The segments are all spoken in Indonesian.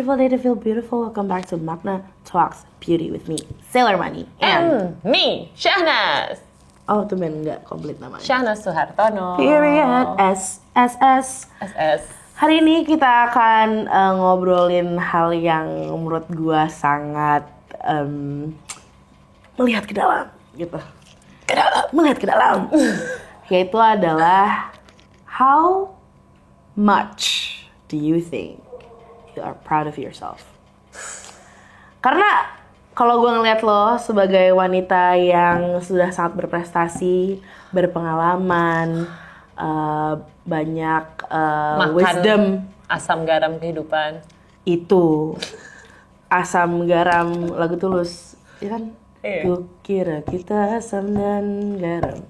beautiful day to feel beautiful. Welcome back to Magna Talks Beauty with me, Sailor Money. And me, Syahnas. Oh, tuh men, nggak komplit namanya. Syahnas Suhartono. Period. SSS. SS. Hari ini kita akan ngobrolin hal yang menurut gua sangat melihat ke dalam, gitu. Melihat ke dalam. Yaitu adalah how much do you think you are proud of yourself? Karena kalau gue ngeliat lo sebagai wanita yang sudah sangat berprestasi, berpengalaman, banyak wisdom, asam garam kehidupan. Itu asam garam lagu Tulus, ya kan? Iya. Kukira kita asam dan garam.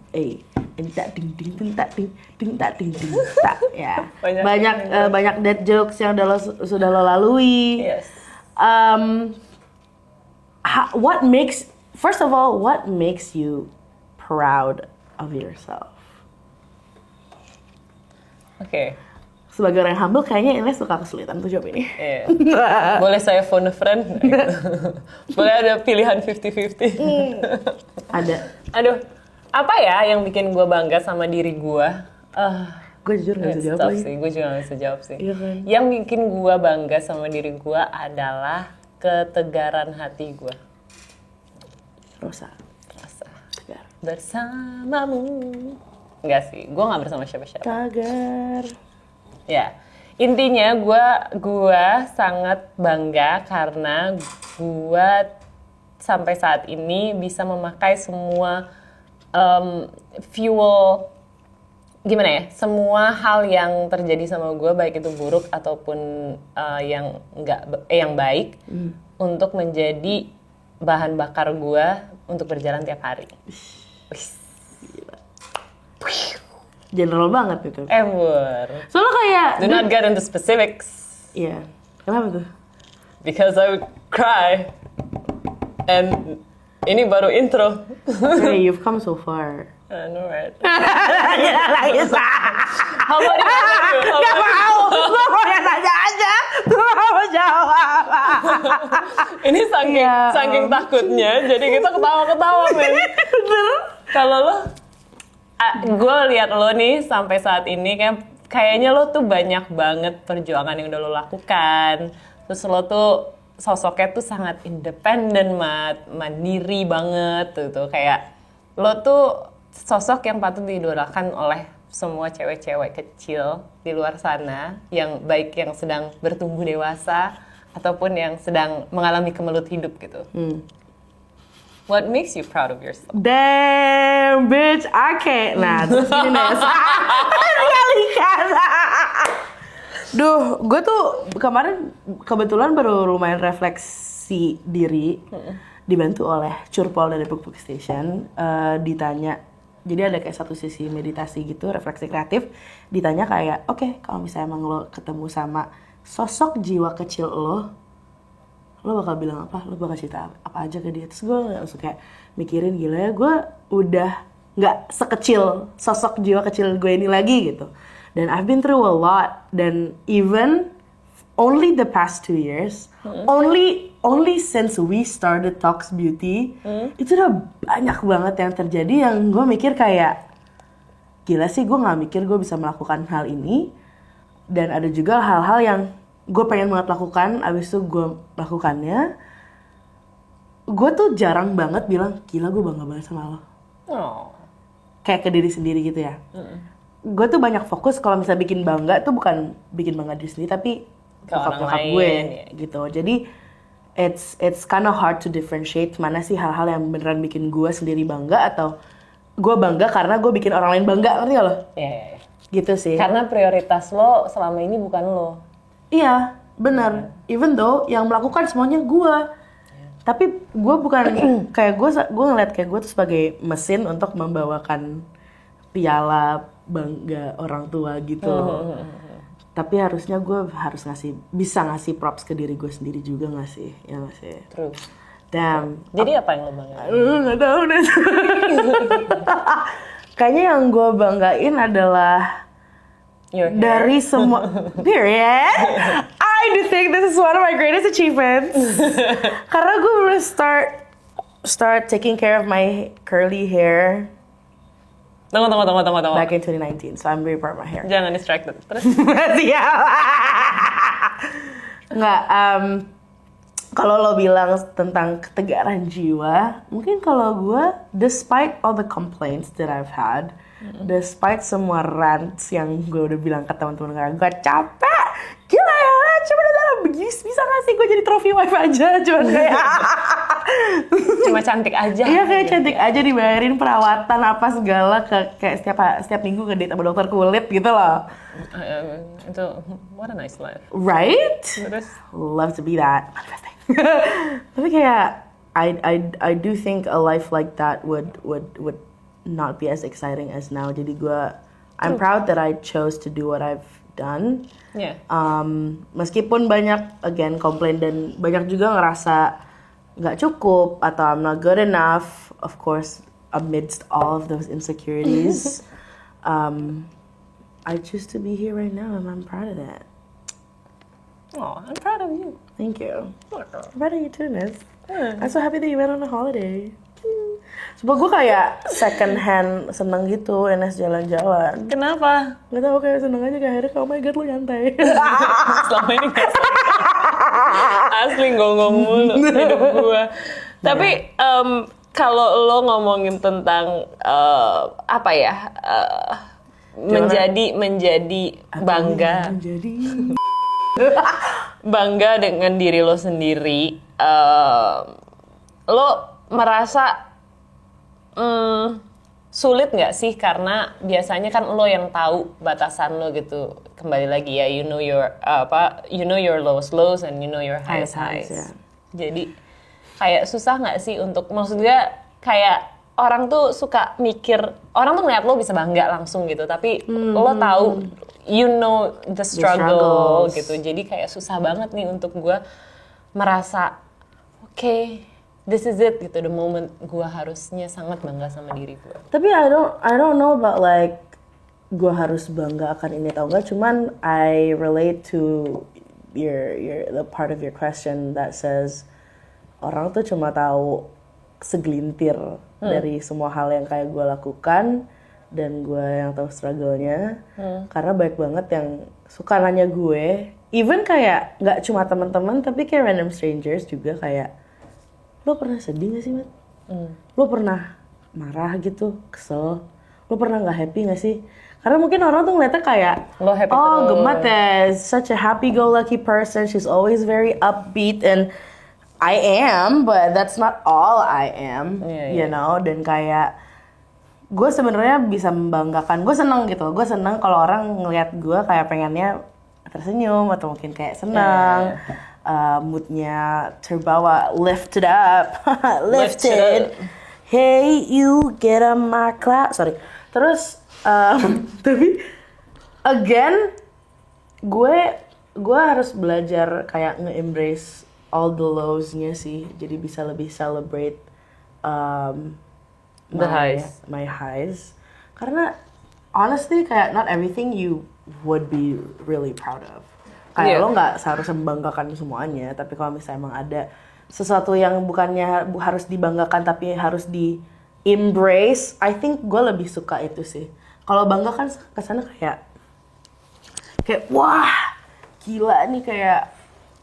Tak ding ding ding tak ding ding tak ding ding tak ya. Banyak dead jokes yang sudah lo lalui. Yes. What makes you proud of yourself? Oke. Sebagai orang yang humble kayaknya Ines suka kesulitan tuh jawab ini. Iya. Boleh saya phone a friend? Boleh ada pilihan 50-50? Ada. Aduh, apa ya yang bikin gue bangga sama diri gue? Gue jujur gak bisa jawab lagi. Gue juga gak bisa jawab sih. Iya kan? Yang bikin gue bangga sama diri gue adalah ketegaran hati gue. Rosa. Tegar. Bersamamu. Enggak sih, gue gak bersama siapa-siapa. Tegar. Ya, intinya gue sangat bangga karena gue sampai saat ini bisa memakai semua fuel, gimana ya, semua hal yang terjadi sama gue, baik itu buruk ataupun yang baik, untuk menjadi bahan bakar gue untuk berjalan tiap hari. General banget itu. Soalnya kayak do not get into specifics. Iya. Kenapa tuh? Because I would cry. And ini baru intro. Hey, you've come so far. I know, right? Ya lagi How about you? Gak mau. Gue mau yang nanya aja. Gue mau jawab. Ini saking takutnya, jadi kita ketawa-ketawa, men. Kalau lo, gue lihat lo nih sampai saat ini kayaknya lo tuh banyak banget perjuangan yang udah lo lakukan. Terus lo tuh sosoknya tuh sangat independen, mandiri banget tuh. Kayak lo tuh sosok yang patut diidolakan oleh semua cewek-cewek kecil di luar sana, yang baik yang sedang bertumbuh dewasa ataupun yang sedang mengalami kemelut hidup gitu. What makes you proud of yourself? Damn, bitch, I can't. Nah, terus gini Nes. Kalikan. Duh, gue tuh kemarin kebetulan baru lumayan refleksi diri. Dibantu oleh Curpol dari Book Station. Ditanya, jadi ada kayak satu sisi meditasi gitu, refleksi kreatif. Ditanya kayak, oke, kalau misalnya emang lo ketemu sama sosok jiwa kecil lo bakal bilang apa? Lo bakal cerita apa aja ke dia? Terus gue langsung kayak mikirin, gila ya, gue udah gak sekecil sosok jiwa kecil gue ini lagi gitu. Dan I've been through a lot. Dan even only the past 2 years, only since we started Talks Beauty, itu udah banyak banget yang terjadi yang gue mikir kayak, gila sih, gue gak mikir gue bisa melakukan hal ini. Dan ada juga hal-hal yang gue pengen banget lakukan, abis itu gue lakukannya. Gue tuh jarang banget bilang, gila gue bangga banget sama lo. Kayak ke diri sendiri gitu ya. Gue tuh banyak fokus kalau misalnya bikin bangga tuh bukan bikin bangga diri sendiri, tapi bokap gue gitu. Jadi it's kind of hard to differentiate mana sih hal-hal yang beneran bikin gue sendiri bangga, atau gue bangga karena gue bikin orang lain bangga, ngerti gak lo? Iya. Gitu sih. Karena prioritas lo selama ini bukan lo. Iya, benar. Even though yang melakukan semuanya gue. Tapi gue bukan kayak gue ngeliat kayak gue tuh sebagai mesin untuk membawakan piala bangga orang tua gitu. Tapi harusnya gue harus bisa ngasih props ke diri gue sendiri juga gak sih? Ya gak sih? True. Damn. Jadi apa yang lo banggain? Gak tau deh. Kayaknya yang gue banggain adalah dari semua period. I I do think this is one of my greatest achievements. Karena gue baru start taking care of my curly hair. Tunggu. Back in 2019, so I'm very proud of my hair. Jangan distracted. Terus? Siap. Nggak, kalau lo bilang tentang ketegaran jiwa, mungkin kalau gue, despite all the complaints that I've had, despite semua rants yang gue udah bilang ke teman-teman gue capek, gila ya, coba bisa nggak sih gue jadi trophy wife aja, cuma kayak cuma cantik aja. Iya kayak cantik aja dibayarin perawatan apa segala kayak setiap minggu ngedate sama dokter kulit gitu loh. Itu what a nice life. Right? Terus? Love to be that. Manifesting. Tapi kayak I do think a life like that would not be as exciting as now. Jadi I'm proud that I chose to do what I've done. Yeah. Meskipun banyak again komplain dan banyak juga ngerasa nggak cukup atau I'm not good enough. Of course, amidst all of those insecurities, I choose to be here right now, and I'm proud of that. Oh, I'm proud of you. Thank you. I'm proud of you too, Nis. I'm so happy that you went on a holiday. Coba gue kayak second hand seneng gitu, Ines jalan-jalan. Kenapa? Gak tau, kayak seneng aja kayak akhirnya, oh my god lu nyantai. Selama ini gak asli gonggong mulu hidup gue. Tapi kalau lo ngomongin tentang apa ya, menjadi bangga. Bangga dengan diri lo sendiri. Lo merasa sulit nggak sih, karena biasanya kan lo yang tahu batasan lo gitu. Kembali lagi ya, you know your lows and you know your highs. Yeah. Jadi kayak susah nggak sih untuk, maksudnya kayak orang tuh suka mikir, orang tuh ngeliat lo bisa bangga langsung gitu, tapi lo tahu, you know the struggle gitu. Jadi kayak susah banget nih untuk gue merasa okay, this is it gitu, the moment gue harusnya sangat bangga sama diri gue. Tapi I don't know about like gue harus bangga akan ini atau enggak. Cuman I relate to the part of your question that says orang tuh cuma tahu segelintir dari semua hal yang kayak gue lakukan, dan gue yang tahu struggle-nya. Karena banyak banget yang suka nanya gue, even kayak nggak cuma teman-teman tapi kayak random strangers juga, kayak lo pernah sedih gak sih, Mat? Lo pernah marah gitu, kesel? Lo pernah gak happy gak sih? Karena mungkin orang tuh ngeliatnya kayak, lo happy Gemat ya, such a happy-go-lucky person, she's always very upbeat, and I am, but that's not all I am, you know? Dan kayak, gue sebenarnya bisa membanggakan, gue seneng gitu, gue seneng kalau orang ngeliat gue kayak pengennya tersenyum, atau mungkin kayak senang. Moodnya terbawa, lifted up, lifted. Hey, you get on my cloud. Sorry. Terus, tapi again, gue harus belajar kayak nge-embrace all the lows-nya sih. Jadi bisa lebih celebrate my highs. Karena honestly kayak not everything you would be really proud of. Kayak lo nggak seharusnya membanggakan semuanya, tapi kalau misalnya emang ada sesuatu yang bukannya harus dibanggakan tapi harus di embrace, I think gue lebih suka itu sih. Kalau bangga kan kesana kayak wah gila nih, kayak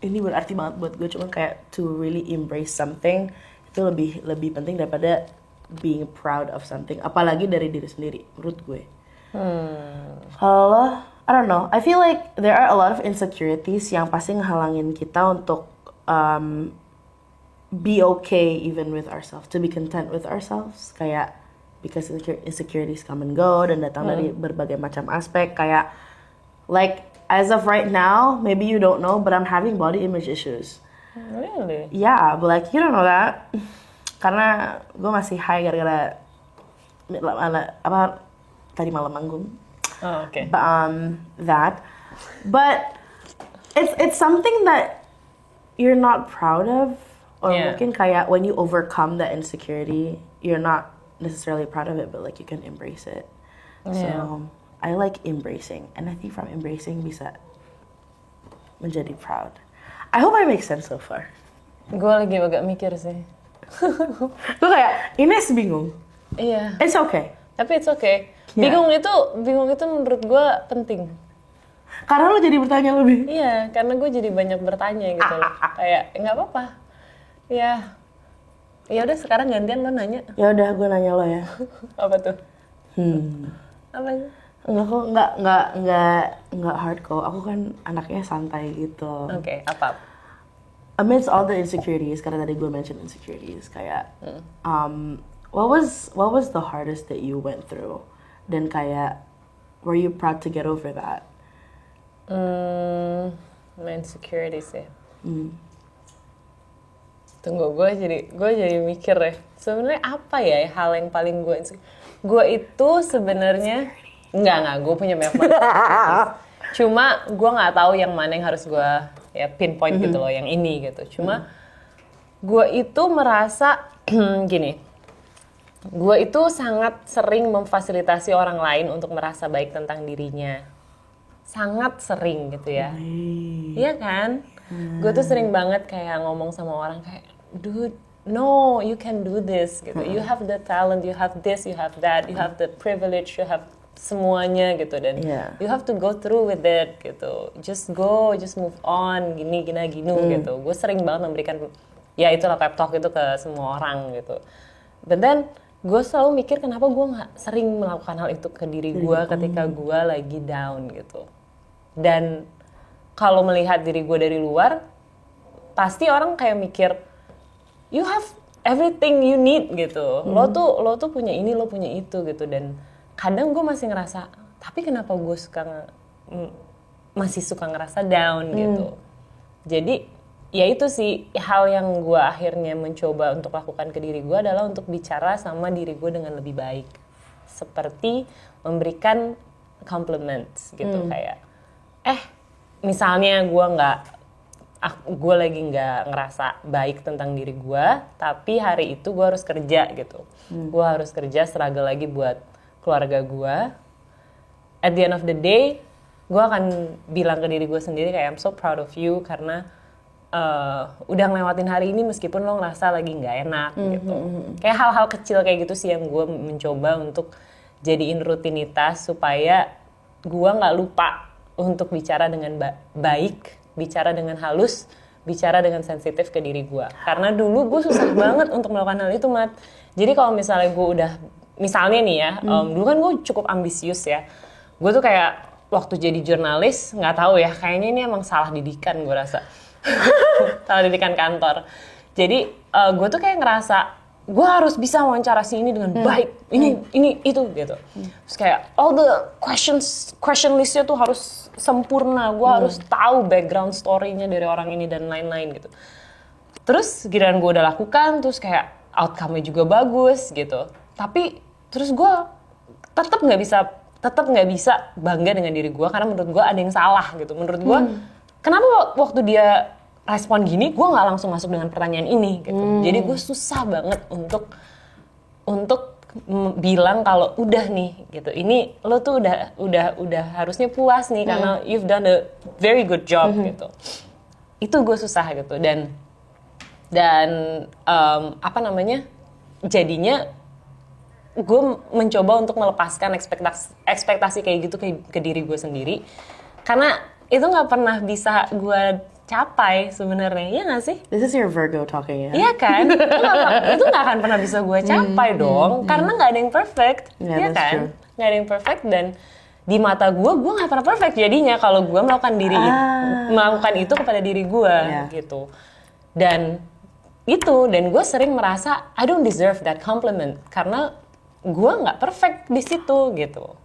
ini berarti banget buat gue. Cuman kayak to really embrace something itu lebih penting daripada being proud of something, apalagi dari diri sendiri menurut gue. Kalau I don't know, I feel like there are a lot of insecurities yang pasti ngehalangin kita untuk be okay even with ourselves, to be content with ourselves. Kayak because insecurities come and go dan datang dari berbagai macam aspek. Kayak like as of right now, maybe you don't know, but I'm having body image issues. Really? Yeah, but like you don't know that. Karena gue masih high gara-gara tadi malam manggung. Oh, okay. But it's something that you're not proud of, or mungkin kayak when you overcome that insecurity, you're not necessarily proud of it, but like you can embrace it. So I like embracing, and I think from embracing bisa menjadi proud. I hope I make sense so far. Gue lagi agak mikir sih. Gue kayak Ines bingung. Iya. It's okay. Tapi it's okay. Yeah. Bingung itu menurut gue penting. Karena lo jadi bertanya lebih. Iya, karena gue jadi banyak bertanya gitu loh. Kayak nggak apa-apa. Ya, ya udah sekarang gantian lo nanya. Ya udah, gue nanya lo ya. Apa tuh? Apa? Enggak kok, enggak hard kok. Aku kan anaknya santai gitu. Oke, apa? Amidst all the insecurities, karena tadi gue mention insecurities, kayak what was the hardest that you went through? Dan kayak were you proud to get over that? My insecurities ya. Tunggu, gue jadi mikir ya. Sebenarnya apa ya hal yang paling gue itu sebenarnya enggak, gue punya banyak banget. Cuma gue nggak tahu yang mana yang harus gue ya pinpoint gitu loh, yang ini gitu. Cuma gue itu merasa gini, gue itu sangat sering memfasilitasi orang lain untuk merasa baik tentang dirinya. Sangat sering gitu ya. Iya kan? Gue tuh sering banget kayak ngomong sama orang kayak, dude, no, you can do this gitu. You have the talent, you have this, you have that, you have the privilege, you have semuanya gitu. Dan you have to go through with it gitu. Just go, just move on, gini gitu. Gue sering banget memberikan, ya itulah pep talk itu ke semua orang gitu. But then, gue selalu mikir kenapa gue gak sering melakukan hal itu ke diri gue ketika gue lagi down gitu. Dan kalau melihat diri gue dari luar, pasti orang kayak mikir, you have everything you need gitu. Lo tuh punya ini, lo punya itu gitu. Dan kadang gue masih ngerasa, tapi kenapa gue masih suka ngerasa down gitu. Jadi ya itu sih hal yang gue akhirnya mencoba untuk lakukan ke diri gue adalah untuk bicara sama diri gue dengan lebih baik. Seperti memberikan compliments gitu kayak, misalnya gue lagi nggak ngerasa baik tentang diri gue, tapi hari itu gue harus kerja gitu. Gue harus kerja, struggle lagi buat keluarga gue. At the end of the day, gue akan bilang ke diri gue sendiri kayak I'm so proud of you karena udah ngelewatin hari ini meskipun lo ngerasa lagi nggak enak gitu. Kayak hal-hal kecil kayak gitu sih yang gue mencoba untuk jadiin rutinitas supaya gue nggak lupa untuk bicara dengan baik, bicara dengan halus, bicara dengan sensitif ke diri gue. Karena dulu gue susah banget untuk melakukan hal itu, Mat. Jadi kalau misalnya gue misalnya nih ya, dulu kan gue cukup ambisius ya. Gue tuh kayak waktu jadi jurnalis, nggak tahu ya, kayaknya ini emang salah didikan gue rasa. Salah didikan kantor. Jadi gue tuh kayak ngerasa, gue harus bisa wawancara si ini dengan baik, ini itu gitu. Terus kayak all the question listnya tuh harus sempurna, gue harus tahu background story-nya dari orang ini dan lain-lain gitu. Terus giliran gue udah lakukan, terus kayak outcome-nya juga bagus gitu. Tapi terus gue tetap nggak bisa bangga dengan diri gue karena menurut gue ada yang salah gitu. Menurut gue kenapa waktu dia respon gini, gue nggak langsung masuk dengan pertanyaan ini gitu. Jadi gue susah banget untuk bilang kalau udah nih gitu. Ini lo tuh udah harusnya puas nih karena you've done a very good job gitu. Itu gue susah gitu dan jadinya gue mencoba untuk melepaskan ekspektasi kayak gitu ke diri gue sendiri karena itu nggak pernah bisa gue capai sebenarnya, ya nggak sih? This is your Virgo talking ya? Iya kan? Itu nggak akan pernah bisa gue capai dong, karena nggak ada yang perfect, ya kan? Nggak ada yang perfect dan di mata gue nggak pernah perfect jadinya kalau gue melakukan itu kepada diri gue gitu. Dan gue sering merasa I don't deserve that compliment karena gue nggak perfect di situ gitu.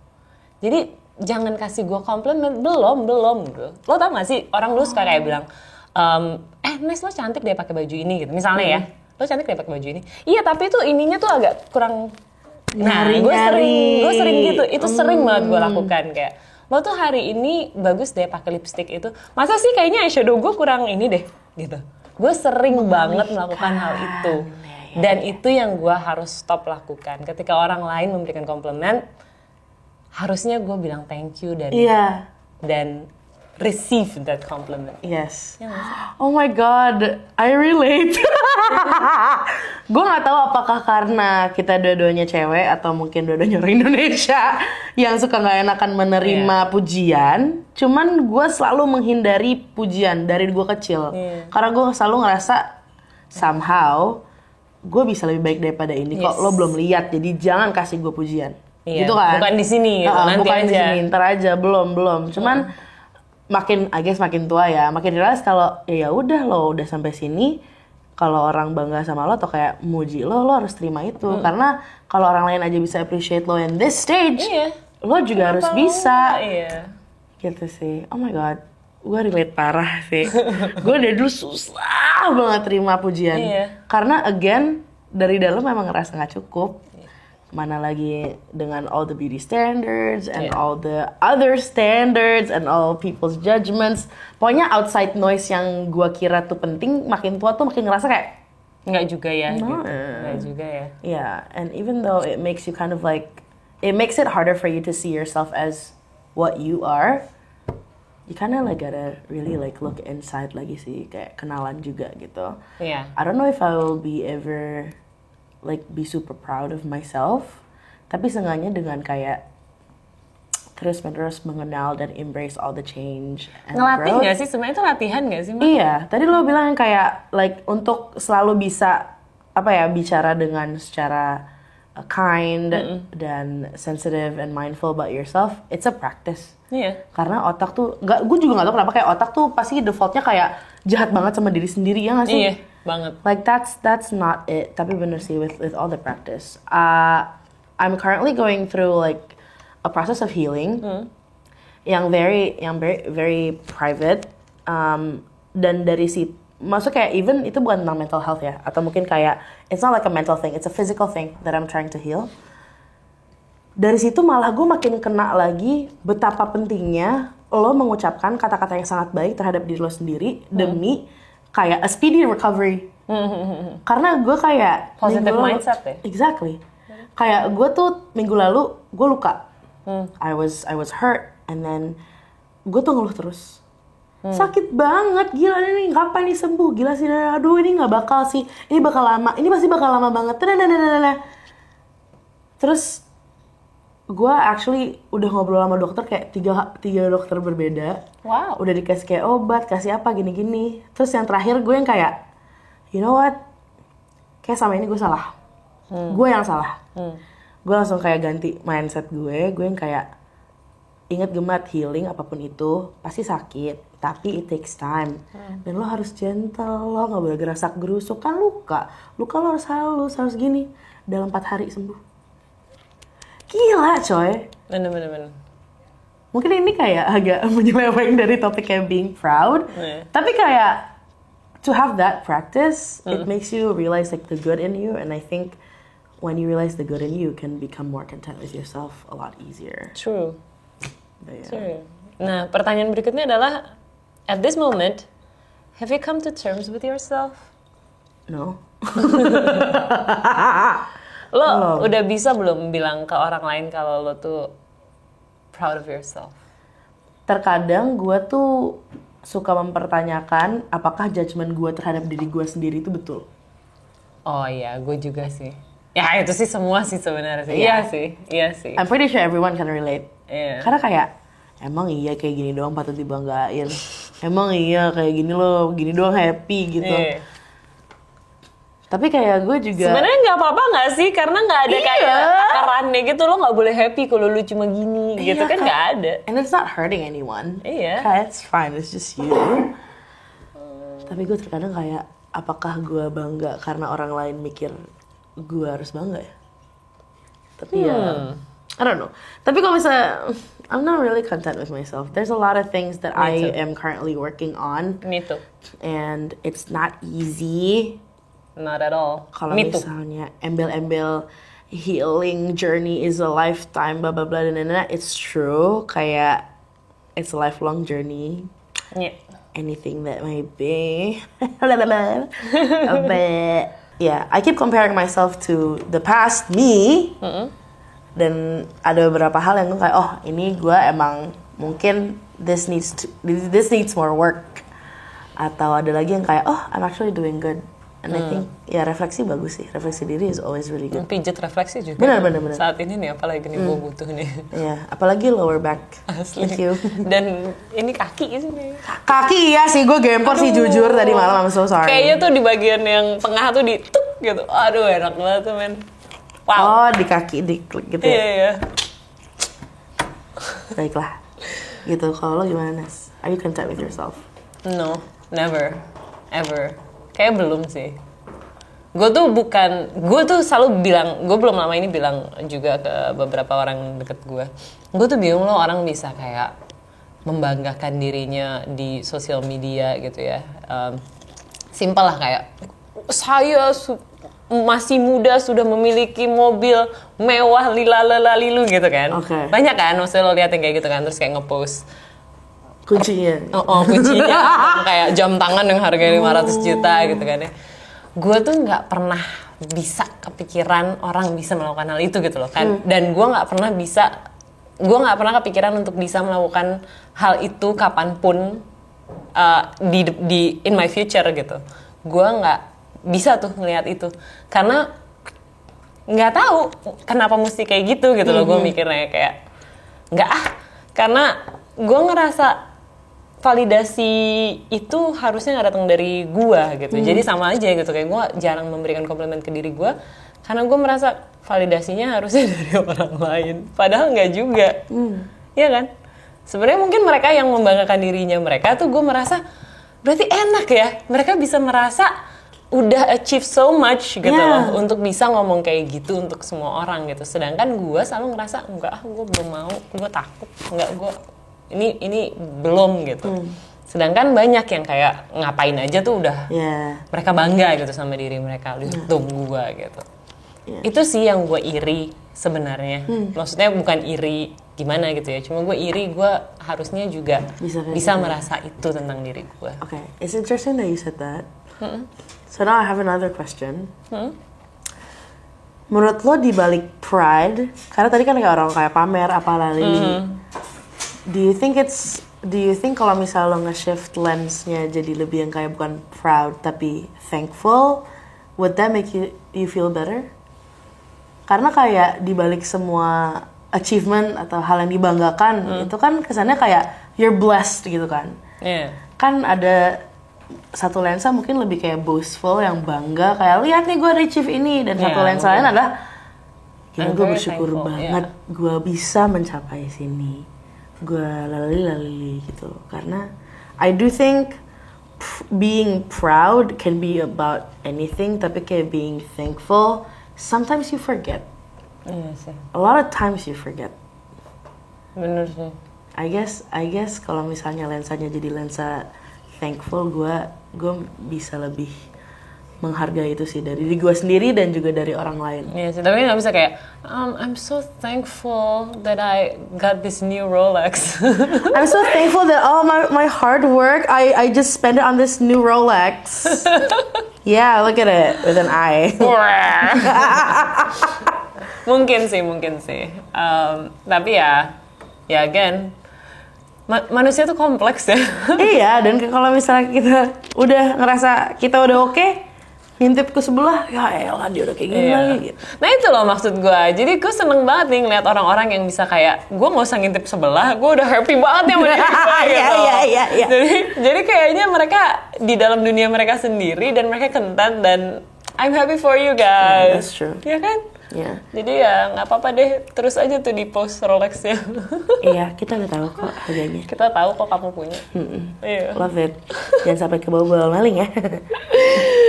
Jadi jangan kasih gue compliment, belum gitu. Lo tau gak sih, orang dulu suka kayak bilang, Nes lo cantik deh pakai baju ini gitu. Misalnya ya, lo cantik deh pakai baju ini. Iya tapi itu ininya tuh agak kurang. Nah, gue sering gitu. Itu sering banget gue lakukan kayak, lo tuh hari ini bagus deh pakai lipstick itu. Masa sih kayaknya eyeshadow gue kurang ini deh gitu. Gue sering banget melakukan hal itu. Dan itu yang gue harus stop lakukan. Ketika orang lain memberikan compliment, harusnya gue bilang thank you dan receive that compliment. Yes. Ya nggak sih? Oh my god, I relate. Gue nggak tahu apakah karena kita dua-duanya cewek atau mungkin dua-duanya orang Indonesia yang suka nggak enakan menerima pujian. Cuman gue selalu menghindari pujian dari gue kecil. Karena gue selalu ngerasa somehow gue bisa lebih baik daripada ini. Kok lo belum lihat, jadi jangan kasih gue pujian. Gitu kan? Bukan di sini, gitu. Nanti bukan aja. di sini, ntar aja, belum. Cuman makin, I guess makin tua ya, makin realize kalau ya udah lo udah sampai sini, kalau orang bangga sama lo atau kayak muji lo harus terima itu. Karena kalau orang lain aja bisa appreciate lo in this stage, lo juga harus bisa. Gitu sih. Oh my god, gue relate parah sih. Gue dari dulu susah banget terima pujian. Karena again, dari dalam memang ngerasa gak cukup. Mana lagi dengan all the beauty standards and all the other standards and all people's judgments. Pokoknya outside noise yang gua kira tuh penting, makin tua tuh makin ngerasa kayak nggak juga ya. Gitu. Nggak juga ya. Yeah, and even though it makes you kind of like, it makes it harder for you to see yourself as what you are, you kind of like gotta really like look inside lagi sih, kayak kenalan juga gitu. Yeah. I don't know if I will be ever like be super proud of myself, tapi seenggaknya dengan kayak terus-menerus mengenal dan embrace all the change and ngelatih growth. nggak sih? Sebenarnya itu latihan nggak sih, Mbak? Iya, tadi lo bilang kayak like untuk selalu bisa apa ya, bicara dengan secara kind dan sensitive and mindful about yourself. It's a practice. Iya. Karena otak tuh gue juga nggak tahu kenapa kayak otak tuh pasti defaultnya kayak jahat banget sama diri sendiri, ya nggak sih? Iya, banget. Like that's not it. Tapi bener sih with all the practice. I'm currently going through like a process of healing yang very private. Dan dari si maksud kayak even itu bukan tentang mental health ya, atau mungkin kayak it's not like a mental thing, it's a physical thing that I'm trying to heal. Dari situ malah gue makin kena lagi betapa pentingnya lo mengucapkan kata-kata yang sangat baik terhadap diri lo sendiri demi kayak a speedy recovery. Karena gue kayak positive mindset ya. Exactly. Kayak gue tuh minggu lalu gue luka. I was hurt and then gue tuh ngeluh terus. Sakit banget, gila ini kapan nih sembuh, gila sih, aduh ini nggak bakal sih, ini bakal lama, ini pasti bakal lama banget. Terus gue actually udah ngobrol sama dokter kayak tiga dokter berbeda. Wow. Udah dikasih kayak obat, kasih apa gini-gini. Terus yang terakhir gue yang kayak, you know what, kayak sama ini gue salah, gue yang salah. Gue langsung kayak ganti mindset gue yang kayak ingat Gemat, healing apapun itu pasti sakit, tapi it takes time. Dan lo harus gentle, lo gak boleh gerasak gerusuk, kan luka lo harus halus, harus gini. Dalam 4 hari sembuh. Gila coy. Bener. Mungkin ini kayak agak menyeleweng dari topik kayak being proud, tapi kayak to have that practice, it makes you realize like the good in you, and I think when you realize the good in you, you can become more content with yourself a lot easier. True. Yeah. True. Nah, pertanyaan berikutnya adalah, at this moment, have you come to terms with yourself? No. Lo udah bisa belum bilang ke orang lain kalau lo tuh proud of yourself? Terkadang gue tuh suka mempertanyakan apakah judgement gue terhadap diri gue sendiri itu betul. Oh iya, gue juga sih. Ya itu sih semua sih sebenarnya sih. Iya sih. I'm pretty sure everyone can relate. Iya. Karena kayak emang iya kayak gini doang patut dibanggain. Emang iya kayak gini loh, gini doang happy gitu. Iya. Tapi kayak gue juga sebenarnya nggak apa-apa nggak sih, karena nggak ada kayak takarannya gitu, lo nggak boleh happy kalau lu cuma gini gitu kan, nggak ada. And it's not hurting anyone. Iya. Kayak it's fine, it's just you. Tapi gue terkadang kayak apakah gue bangga karena orang lain mikir gue harus bangga ya? Tapi ya I don't know. Tapi kalau misalnya I'm not really content with myself. There's a lot of things that I am currently working on. Me too. And it's not easy. Not at all. Kalau misalnya embel-embel healing journey is a lifetime, blah blah blah, dan it's true. Kayak it's a lifelong journey. Yeah. Anything that may be. But yeah, I keep comparing myself to the past me. Dan ada beberapa hal yang gue kayak, oh ini gue emang mungkin this needs more work, atau ada lagi yang kayak oh I'm actually doing good. And I think ya refleksi bagus sih, refleksi diri is always really good. Pijat refleksi juga. Benar. Saat ini nih apalagi nih gue butuh nih. Iya, apalagi lower back. Asli. Thank you. Dan ini kaki sih. Kaki iya sih, gue gempor sih jujur tadi malam, I'm so sorry. Kayaknya tuh di bagian yang tengah tuh dituk gitu. Aduh enak banget tuh men. Wow. Oh di kaki diklik gitu ya. Iya. Baiklah. Gitu, kalau lo gimana Nas? Are you content with yourself? No, never, ever. Kayak belum sih. Gue tuh selalu bilang, gue belum lama ini bilang juga ke beberapa orang deket gue. Gue tuh bingung loh orang bisa kayak membanggakan dirinya di sosial media gitu ya. Simpel lah kayak, saya masih muda sudah memiliki mobil mewah lilalalilu gitu kan. Okay. Banyak kan, maksudnya lo lihat yang kayak gitu kan, terus kayak ngepost Kuncinya. Kuncinya kayak jam tangan yang harganya 500 juta gitu kan ya. Gue tuh nggak pernah bisa kepikiran orang bisa melakukan hal itu gitu loh kan. Dan gue nggak pernah kepikiran untuk bisa melakukan hal itu kapanpun di in my future gitu. Gue nggak bisa tuh ngelihat itu karena nggak tahu kenapa mesti kayak gitu loh. Gue mikirnya kayak nggak karena gue ngerasa validasi itu harusnya nggak datang dari gue gitu. Jadi sama aja gitu, kayak gue jarang memberikan komplimen ke diri gue karena gue merasa validasinya harusnya dari orang lain, padahal nggak juga. Iya kan? Sebenarnya mungkin mereka yang membanggakan dirinya mereka tuh, gue merasa berarti enak ya, mereka bisa merasa udah achieve so much gitu loh untuk bisa ngomong kayak gitu untuk semua orang gitu. Sedangkan gue selalu ngerasa enggak, gue belum mau, gue takut, enggak, gue ini belum gitu. Sedangkan banyak yang kayak ngapain aja tuh udah mereka bangga gitu sama diri mereka, lihat gue gitu. Itu sih yang gue iri sebenarnya. Maksudnya bukan iri gimana gitu ya, cuma gue iri gue harusnya juga bisa merasa itu tentang diri gue. Okay, it's interesting that you said that. So now I have another question. Menurut lo di balik pride, karena tadi kan kayak orang kayak pamer apalah Lily. Do you think kalau misal lo nge-shift lensnya jadi lebih yang kayak bukan proud tapi thankful, would that make you feel better? Karena kayak di balik semua achievement atau hal yang dibanggakan itu kan kesannya kayak you're blessed gitu kan. Kan ada satu lensa mungkin lebih kayak boastful, yang bangga kayak lihat nih gue achieve ini, dan satu lensa lain adalah gila gue bersyukur banget gue bisa mencapai sini, gue lalali gitu. Karena I do think being proud can be about anything, tapi kayak being thankful sometimes you forget. A lot of times you forget. Bener sih. I guess kalau misalnya lensanya jadi lensa thankful, gue bisa lebih menghargai itu sih dari diri gue sendiri dan juga dari orang lain. Iya sih, tapi nggak bisa kayak I'm so thankful that I got this new Rolex. I'm so thankful that all my hard work I just spent it on this new Rolex. Yeah, look at it with an eye. Mungkin sih. Tapi ya again, manusia tuh kompleks ya. Iya, dan kalau misalnya kita udah ngerasa kita udah oke, ngintip ke sebelah, ya elah dia udah kayak gini lagi gitu. Nah itu loh maksud gue. Jadi gue seneng banget nih ngeliat orang-orang yang bisa kayak, gue gak usah ngintip sebelah, gue udah happy banget ya sama diri gue gitu. Iya. Jadi kayaknya mereka di dalam dunia mereka sendiri dan mereka content, dan I'm happy for you guys. That's true. Ya kan? Yeah. Jadi ya nggak apa-apa deh, terus aja tuh di post Rolexnya. Iya, kita udah tahu kok harganya. Kita tahu kok kamu punya. Iya. Love it. Jangan sampai kebawa maling ya.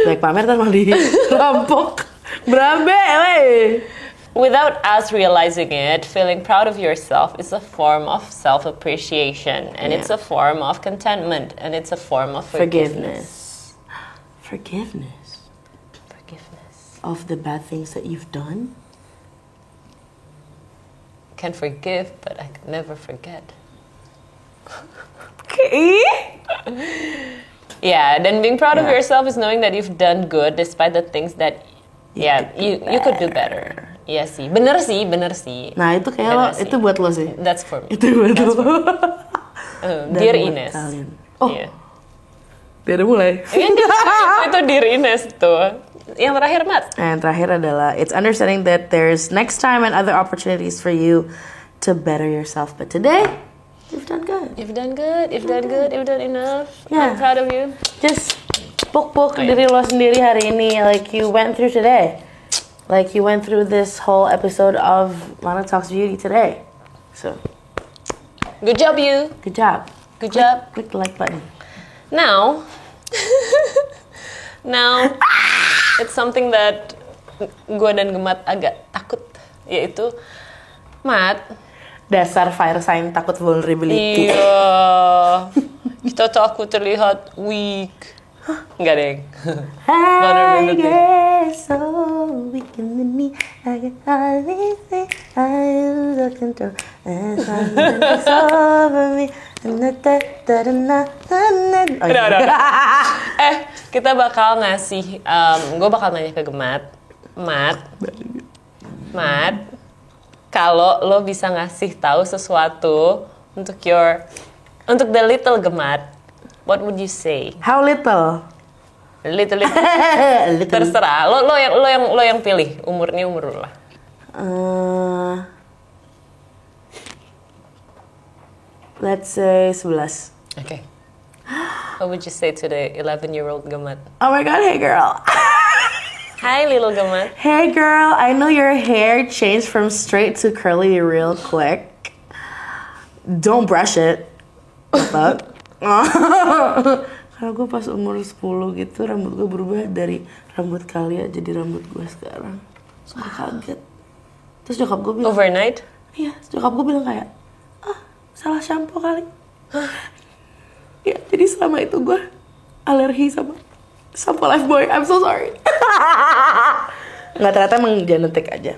Baik pamer kan malah dirampok. Berabe, wey. Without us realizing it, feeling proud of yourself is a form of self-appreciation, and it's a form of contentment, and it's a form of forgiveness. Forgiveness of the bad things that you've done? Can forgive, but I can never forget. Okay. Yeah, then being proud of yourself is knowing that you've done good despite the things that you could do better. Iya sih, bener sih. Nah itu kayak lo, itu buat lo sih. That's for me. Itu buat lo. Dear Ines. Kalian. Oh, Iya. biar mulai. Itu Dear Ines tuh. Yang terakhir, Mat. And terakhir adalah it's understanding that there's next time and other opportunities for you to better yourself. But today, you've done good. You've done good, you've done good, you've done enough. Yeah. I'm proud of you. Just puk-puk diri lo sendiri hari ini like you went through today. Like you went through this whole episode of Lana Talks Beauty today. So, Good job, you. good job. Good job. Click the like button. Now, it's something that gue dan Gemat agak takut, yaitu Mat. Dasar fire sign takut vulnerability. Iya, kita takut terlihat weak. Enggak deng. I get so weak in the knee. I can hardly see. I lose the control. And something takes over me. Udah. Kita bakal ngasih, gue bakal nanya ke Gemat, Mat, kalau lo bisa ngasih tahu sesuatu untuk the little Gemat, what would you say? How little? Little. Little. Terserah. Lo yang pilih. Umur lo lah. Let's say 11. Okay. What would you say to the 11-year-old Gemat? Oh my god, hey girl. Hi, little Gemat. Hey girl, I know your hair changed from straight to curly real quick. Don't brush it. What? Karena gue pas umur 10 gitu, rambut gue berubah dari rambut Kalia jadi rambut gue sekarang. So gue kaget. Terus nyokap gue bilang, Overnight? iya, nyokap gue bilang kayak, salah shampoo kali. Ya, jadi selama itu gue alergi sama shampoo Lifebuoy. I'm so sorry. Nggak, ternyata emang genetik aja.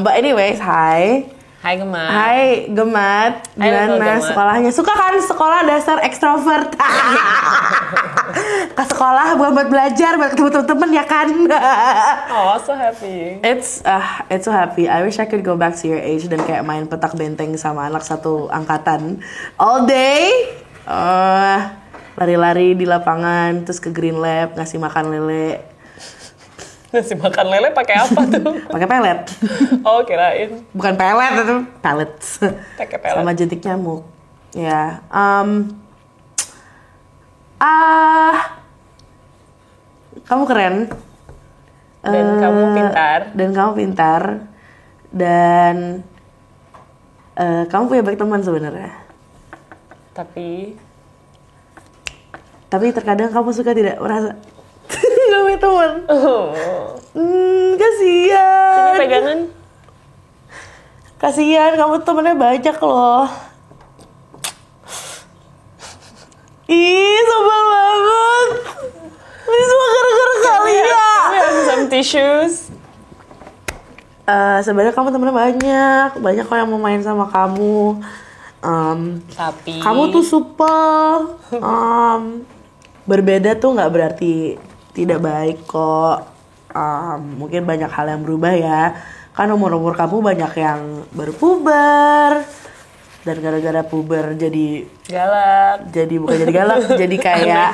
But anyways, hi. Hai Gemat. Hai Gemat. Gimana sekolahnya? Suka kan sekolah dasar ekstrovert? Ke sekolah buat belajar, buat ketemu temen-temen ya kan? Oh, so happy. It's so happy. I wish I could go back to your age dan kayak main petak benteng sama anak satu angkatan all day. Lari-lari di lapangan, terus ke Green Lab ngasih makan lele. Ngasih makan lele pakai apa tuh? Pakai pelet. Oh, kirain. Bukan pelet, itu pellets. Pakai pelet. Sama jentik nyamuk. Ya. Kamu keren. Dan kamu pintar. Dan kamu pintar. Dan kamu punya banyak teman sebenarnya. Tapi terkadang kamu suka tidak merasa gak punya teman. Kasian. Ini pegangan. Kasian, kamu temennya banyak loh. Ih, sebel banget. Ini semua gara-gara kalian. We have some tissues. Sebenarnya kamu temennya banyak kok yang mau main sama kamu. Tapi Kamu tuh supel. Berbeda tuh nggak berarti tidak baik kok. Mungkin banyak hal yang berubah ya. Kan umur kamu banyak yang baru puber. Dan gara-gara puber jadi galak. Jadi bukan jadi galak, jadi kayak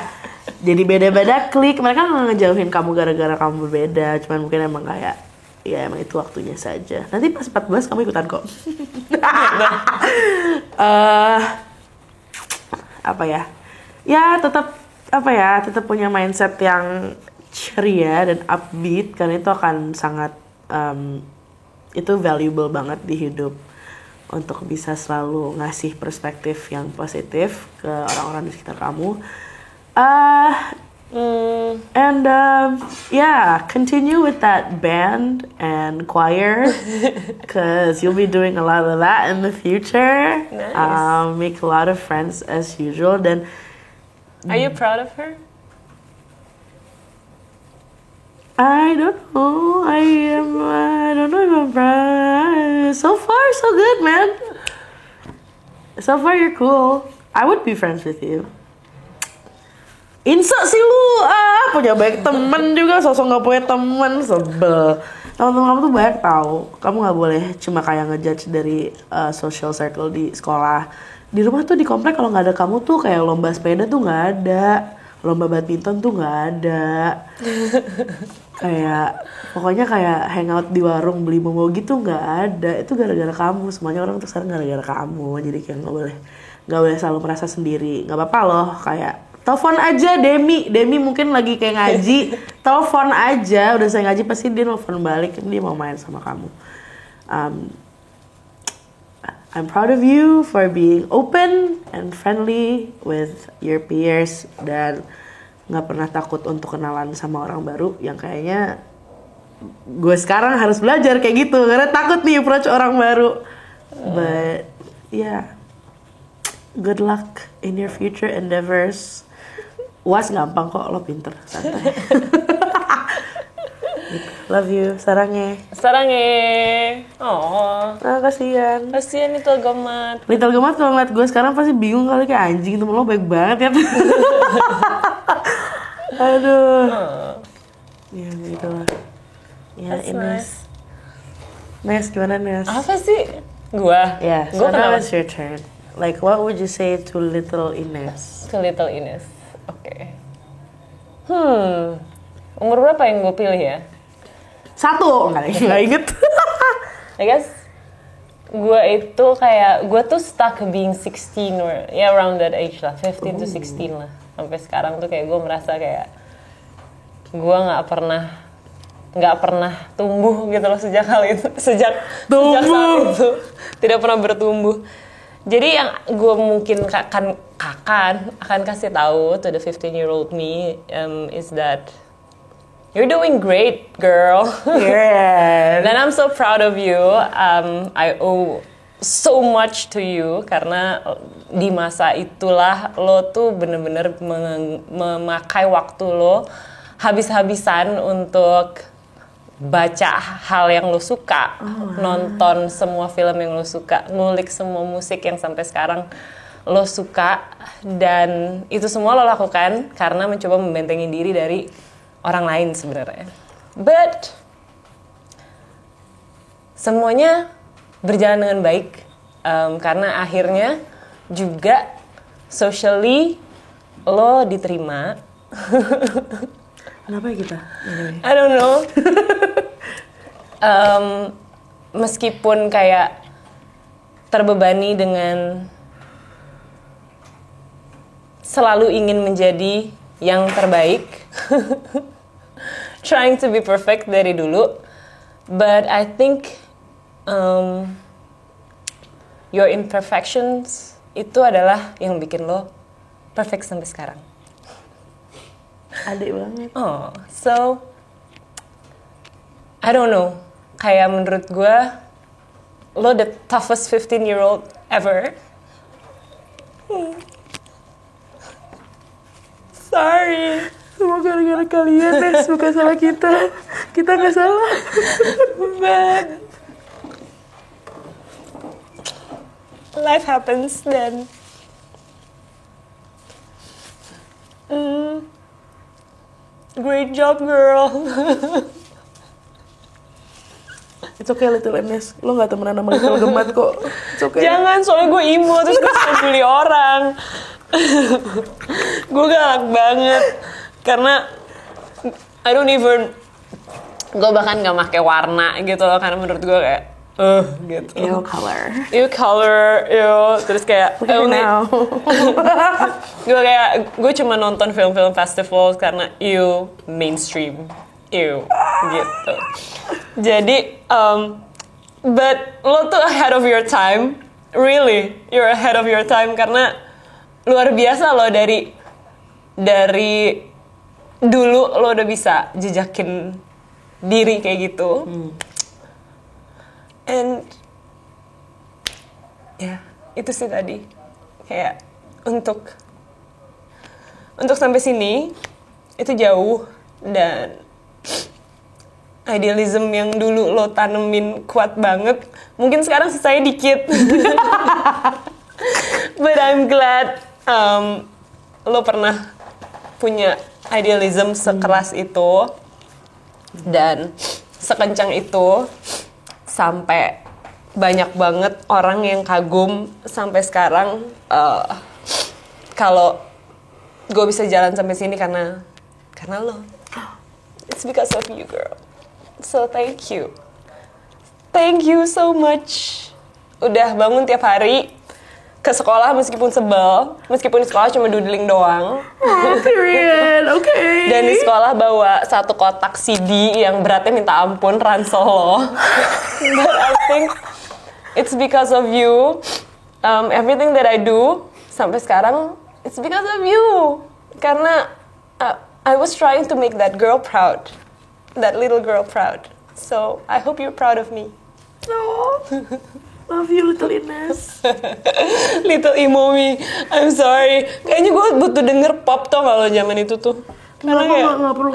jadi beda-beda klik. Mereka nggak ngejauhin kamu gara-gara kamu berbeda. Cuman mungkin emang kayak ya emang itu waktunya saja. Nanti pas 14 kamu ikutan kok. Apa ya? Ya tetap punya mindset yang ceria dan upbeat, karena itu akan sangat itu valuable banget di hidup untuk bisa selalu ngasih perspektif yang positif ke orang-orang di sekitar kamu. And continue with that band and choir, cause you'll be doing a lot of that in the future. Nice. Make a lot of friends as usual. Then, Are you proud of her? I don't know. I don't know if I'm proud. So far, so good, man. So far, you're cool. I would be friends with you. Insa sih lu, punya banyak temen juga, sosok nggak punya temen, sebel. Teman-teman kamu tuh banyak tahu. Kamu nggak boleh cuma kayak ngejudge dari social circle di sekolah. di rumah tuh di komplek kalau nggak ada kamu tuh kayak lomba sepeda tuh nggak ada, lomba badminton tuh nggak ada. Kayak pokoknya kayak hangout di warung beli momo gitu nggak ada. Itu gara-gara kamu. Semuanya orang tuh sekarang gara-gara kamu. Jadi kayak nggak boleh selalu merasa sendiri. Nggak apa-apa loh, kayak telepon aja Demi mungkin lagi kayak ngaji. Telepon aja, udah saya ngaji pasti dia nelfon balik, dia mau main sama kamu. I'm proud of you for being open and friendly with your peers dan nggak pernah takut untuk kenalan sama orang baru yang kayaknya gue sekarang harus belajar kayak gitu karena takut nih approach orang baru. But yeah, good luck in your future endeavors. UAS gampang kok, lo pinter, santai. Love you, sarangnya. Oh, kasihan itu Gemat. Little Gemat kalau ngeliat gue sekarang pasti bingung kali, kayak anjing temen lo baik banget ya. Aduh. Ya gitu lah. Ya Ines. Nes gimana Nes? Apa sih? Gua? Ya, so now it's your turn. Like what would you say to little Ines? To little Ines. Oke. Umur berapa yang gue pilih ya? 1, nggak inget. I guess gue itu kayak, gue tuh stuck being 16 or around that age lah, 15 to 16 lah. Sampai sekarang tuh kayak gue merasa kayak gue nggak pernah tumbuh gitu loh sejak saat itu tidak pernah bertumbuh. Jadi yang gue mungkin akan kasih tahu to the 15-year-old me is that you're doing great, girl. Yes. And I'm so proud of you. I owe so much to you karena di masa itulah lo tuh bener-bener memakai waktu lo habis-habisan untuk baca hal yang lo suka, nonton semua film yang lo suka, ngulik semua musik yang sampai sekarang lo suka, dan itu semua lo lakukan karena mencoba membentengi diri dari orang lain sebenarnya. But semuanya berjalan dengan baik karena akhirnya juga socially lo diterima. Kenapa ya kita? I don't know. Meskipun kayak terbebani dengan selalu ingin menjadi yang terbaik, trying to be perfect dari dulu, but I think your imperfections itu adalah yang bikin lo perfect sampai sekarang. Adik banget. Oh, so I don't know. Kayak menurut gue, lo the toughest 15-year-old ever. Sorry. Semua gara-gara kalian, Nes. Bukan salah kita. Kita nggak salah. But life happens then. Great job, girl. It's okay, Little Ines. Lo nggak temenan sama Little Gemat kok. It's okay. Jangan, soalnya gue emo, terus gue suka bully orang. Gue galak banget. Karena gue bahkan gak pakai warna gitu loh. Karena menurut gue kayak, gitu. Ew color, terus kayak gue cuma nonton film-film festival karena mainstream, gitu. Jadi but lo tuh ahead of your time, really, you're ahead of your time karena luar biasa lo dari dulu lo udah bisa jejakin diri kayak gitu. And ya, itu sih tadi. Kayak untuk sampai sini itu jauh, dan idealism yang dulu lo tanemin kuat banget. Mungkin sekarang sisanya dikit. But I'm glad lo pernah punya idealism sekeras itu dan sekencang itu sampai banyak banget orang yang kagum sampai sekarang kalau gue bisa jalan sampai sini karena lo. It's because of you, girl. So thank you. Thank you so much. Udah bangun tiap hari ke sekolah meskipun sebel, meskipun di sekolah cuma doodling doang. Period. Okay. Dan di sekolah bawa satu kotak CD yang beratnya minta ampun, Ransol lo. But I think it's because of you. Everything that I do sampai sekarang, it's because of you. Karena I was trying to make that girl proud, that little girl proud. So I hope you're proud of me. No. Love you, little Ines. Little emo me. I'm sorry. Kayaknya gue butuh denger pop tau gak lo zaman itu tuh. Karena nggak perlu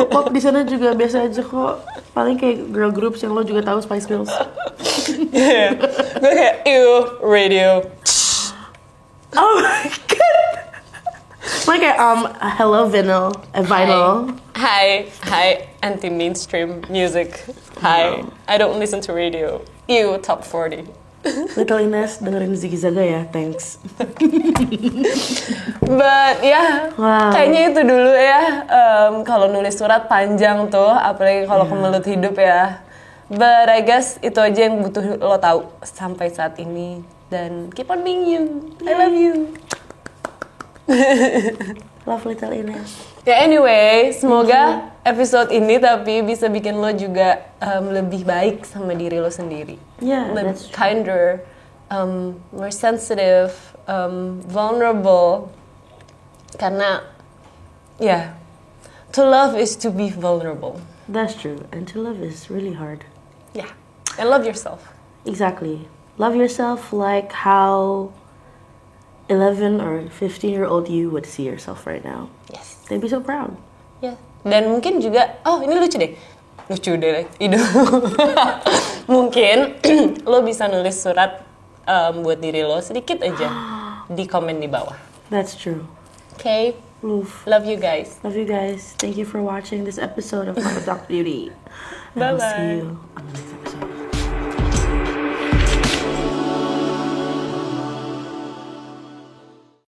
pop, di sana juga biasa aja kok. Paling kayak girl groups yang lo juga tahu, Spice Girls. Yeah. Gue kayak radio. Oh my god. Paling kayak hello vinyl. Hi, anti-mainstream music. Hi, I don't listen to radio. Top 40. Little Ines dengerin Ziggy Zaga ya, thanks. But kayaknya itu dulu ya. Kalau nulis surat panjang tuh, apalagi kalau kemelut hidup ya. But I guess itu aja yang butuh lo tahu sampai saat ini. Dan keep on being you. I love you. Love little Ines. Ya anyway, semoga episode ini tapi bisa bikin lo juga lebih baik sama diri lo sendiri. Yeah, lebih that's true. kinder, more sensitive, vulnerable. Karena to love is to be vulnerable. That's true, and to love is really hard. Yeah, and love yourself. Exactly. Love yourself like how 11 or 15-year-old you would see yourself right now. Yes. They'd be so proud. Ya. Dan mungkin juga, ini lucu deh. Mungkin lo bisa nulis surat buat diri lo sedikit aja di komen di bawah. That's true. Okay. Love you guys. Love you guys. Thank you for watching this episode of Mama Talk Beauty. Bye-bye. I'll see you on the next